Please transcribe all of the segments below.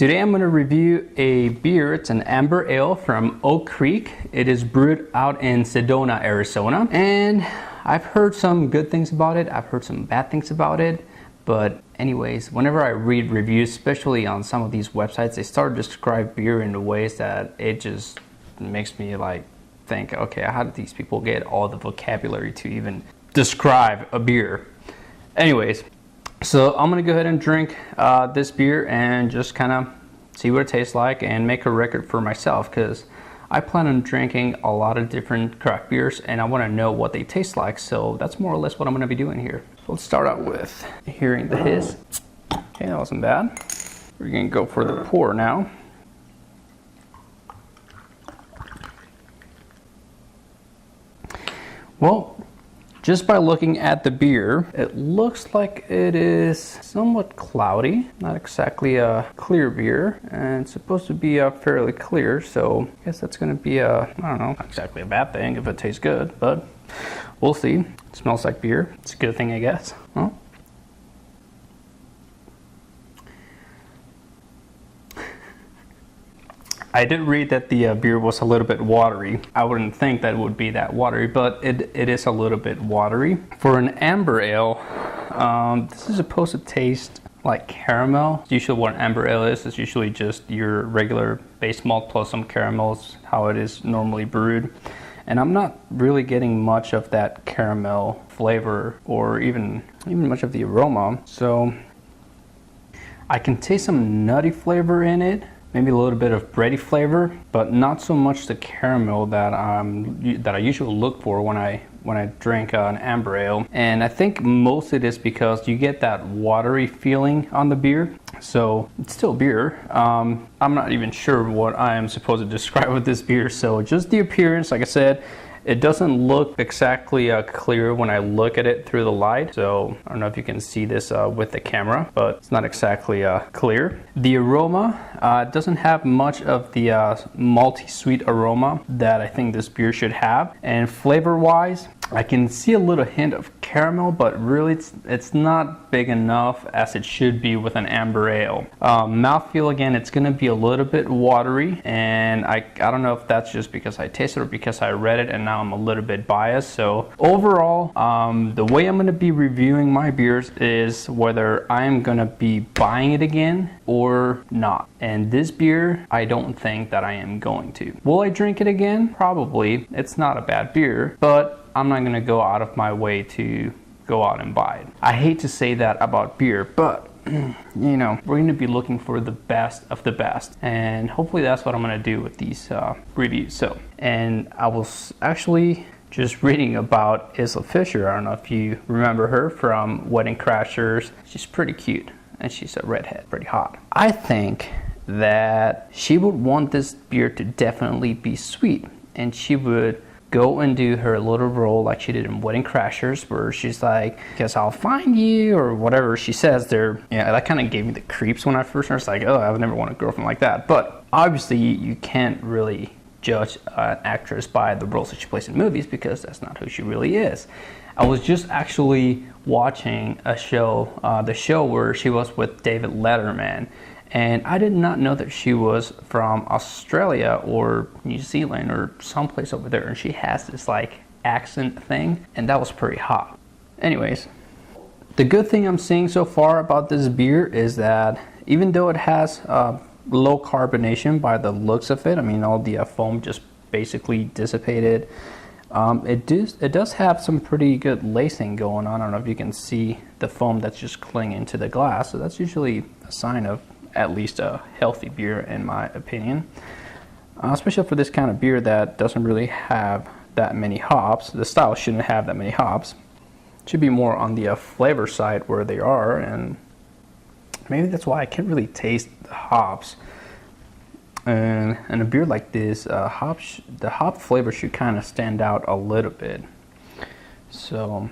Today I'm going to review a beer. It's an amber ale from Oak Creek. It is brewed out in Sedona, Arizona. And I've heard some good things about it. I've heard some bad things about it. But anyways, whenever I read reviews, especially on some of these websites, they start to describe beer in ways that it just makes me like think, okay, how did these people get all the vocabulary to even describe a beer? Anyways, so I'm gonna go ahead and drink this beer and just kind of see what it tastes like and make a record for myself, because I plan on drinking a lot of different craft beers and I want to know what they taste like. So that's more or less what I'm going to be doing here. So let's start out with hearing the hiss. Okay, that wasn't bad. We're going to go for the pour now. Well, just by looking at the beer, it looks like it is somewhat cloudy, not exactly a clear beer, and it's supposed to be fairly clear, so I guess that's going to be I don't know, not exactly a bad thing if it tastes good, but we'll see. It smells like beer. It's a good thing, I guess. Huh? I did read that the beer was a little bit watery. I wouldn't think that it would be that watery, but it is a little bit watery. For an amber ale, this is supposed to taste like caramel. Usually what an amber ale is usually just your regular base malt plus some caramels, how it is normally brewed. And I'm not really getting much of that caramel flavor or even much of the aroma. So I can taste some nutty flavor in it. Maybe a little bit of bready flavor, but not so much the caramel that I usually look for when I drink an amber ale. And I think most of it is because you get that watery feeling on the beer. So it's still beer. I'm not even sure what I am supposed to describe with this beer. So just the appearance, like I said, it doesn't look exactly clear when I look at it through the light. So I don't know if you can see this with the camera, but it's not exactly clear. The aroma doesn't have much of the malty sweet aroma that I think this beer should have. And flavor wise, I can see a little hint of caramel, but really it's not big enough as it should be with an amber ale. Mouthfeel, again, it's going to be a little bit watery, and I don't know if that's just because I tasted it or because I read it and now I'm a little bit biased. So overall, the way I'm going to be reviewing my beers is whether I'm going to be buying it again or not. And this beer, I don't think that I am going to. Will I drink it again? Probably. It's not a bad beer, but I'm not going to go out of my way to go out and buy it. I hate to say that about beer, but you know, we're going to be looking for the best of the best, and hopefully that's what I'm going to do with these reviews. So, and I was actually just reading about Isla Fisher. I don't know if you remember her from Wedding Crashers. She's pretty cute, and she's a redhead, pretty hot. I think that she would want this beer to definitely be sweet, and she would go and do her little role like she did in Wedding Crashers, where she's like, guess I'll find you, or whatever she says there. Yeah, that kind of gave me the creeps when I first heard. It's like, oh, I would never want a girlfriend like that. But obviously you can't really judge an actress by the roles that she plays in movies, because that's not who she really is. I was just actually watching a show, the show where she was with David Letterman, and I did not know that she was from Australia or New Zealand or someplace over there. And she has this like accent thing, and that was pretty hot. Anyways, the good thing I'm seeing so far about this beer is that even though it has low carbonation by the looks of it, I mean, all the foam just basically dissipated. It does have some pretty good lacing going on. I don't know if you can see the foam that's just clinging to the glass. So that's usually a sign of at least a healthy beer, in my opinion, especially for this kind of beer that doesn't really have that many hops. The style shouldn't have that many hops. It should be more on the flavor side where they are, and maybe that's why I can't really taste the hops. And in a beer like this, the hop flavor should kind of stand out a little bit. So,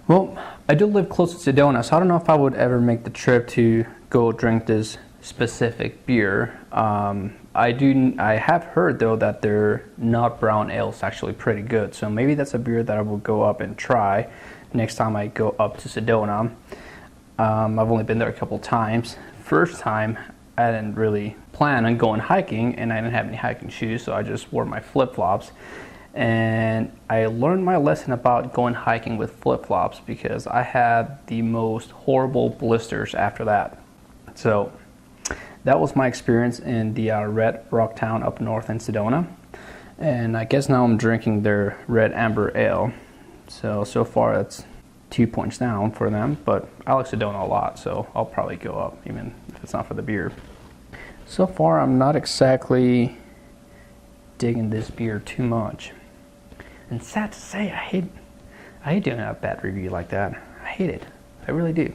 well, I do live close to Sedona, so I don't know if I would ever make the trip to go drink this specific beer. I have heard though that their nut brown ale is actually pretty good, so maybe that's a beer that I will go up and try next time I go up to Sedona. I've only been there a couple times. First time I didn't really plan on going hiking, and I didn't have any hiking shoes, so I just wore my flip-flops. And I learned my lesson about going hiking with flip-flops because I had the most horrible blisters after that. So that was my experience in the Red Rock Town up north in Sedona. And I guess now I'm drinking their red amber ale. So far it's 2 points down for them, but I like Sedona a lot, so I'll probably go up even if it's not for the beer. So far I'm not exactly digging this beer too much. And sad to say, I hate doing a bad review like that. I hate it. I really do.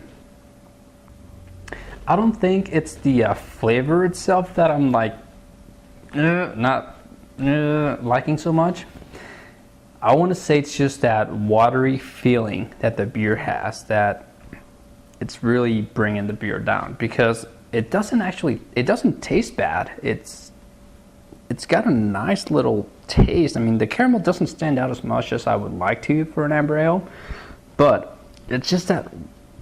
I don't think it's the flavor itself that I'm like not liking so much. I want to say it's just that watery feeling that the beer has, that it's really bringing the beer down, because it doesn't taste bad. It's got a nice little taste. I mean, the caramel doesn't stand out as much as I would like to for an amber ale, but it's just that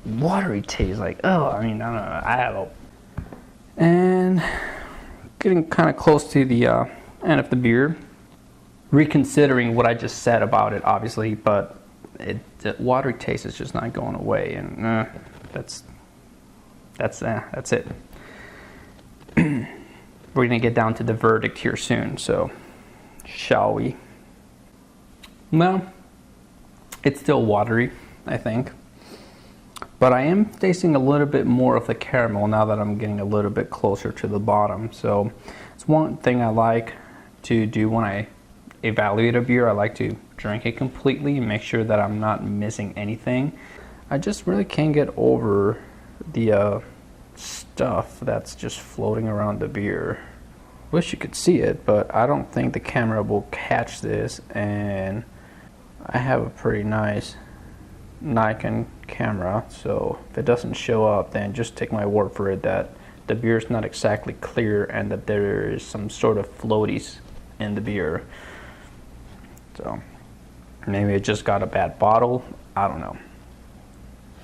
watery taste. Like, oh, I mean, I don't know. I have a... And getting kind of close to the end of the beer. Reconsidering what I just said about it, obviously, but the watery taste is just not going away, and that's it. We're gonna get down to the verdict here soon, so shall we? Well, it's still watery, I think, but I am tasting a little bit more of the caramel now that I'm getting a little bit closer to the bottom. So it's one thing I like to do when I evaluate a beer. I like to drink it completely and make sure that I'm not missing anything. I just really can't get over the stuff that's just floating around the beer. Wish you could see it, but I don't think the camera will catch this, and I have a pretty nice Nikon camera, so if it doesn't show up, then just take my word for it that the beer is not exactly clear and that there is some sort of floaties in the beer. So maybe it just got a bad bottle. I don't know.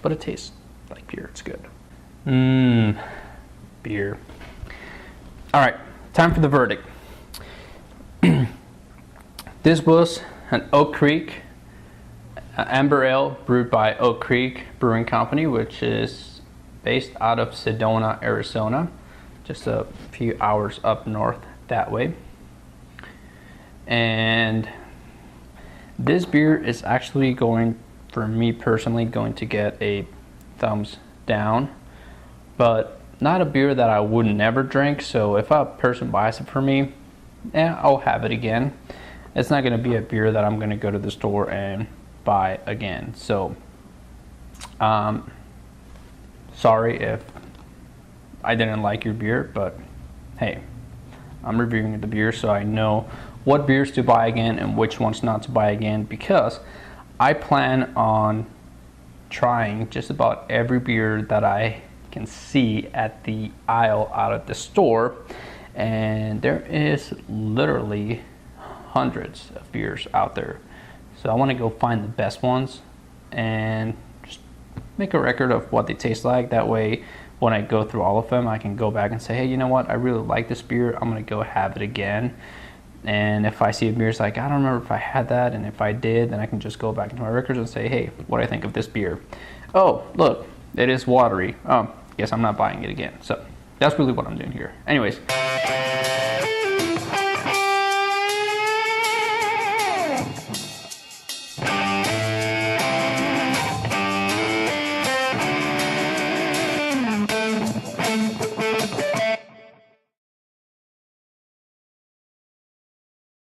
But it tastes like beer. It's good. Beer. All right, time for the verdict. This was an Oak Creek amber ale brewed by Oak Creek Brewing Company, which is based out of Sedona, Arizona, just a few hours up north that way. And this beer is actually going, for me personally, going to get a thumbs down, but not a beer that I would never drink. So if a person buys it for me, I'll have it again. It's not going to be a beer that I'm going to go to the store and buy again. So sorry if I didn't like your beer, but hey, I'm reviewing the beer so I know what beers to buy again and which ones not to buy again, because I plan on trying just about every beer that I can see at the aisle out of the store, and there is literally hundreds of beers out there. So I want to go find the best ones and just make a record of what they taste like. That way when I go through all of them, I can go back and say, hey, you know what, I really like this beer, I'm going to go have it again. And if I see a beer, it's like, I don't remember if I had that, and if I did, then I can just go back into my records and say, hey, what do I think of this beer? Oh, look, it is watery. Oh, guess I'm not buying it again. So that's really what I'm doing here. Anyways.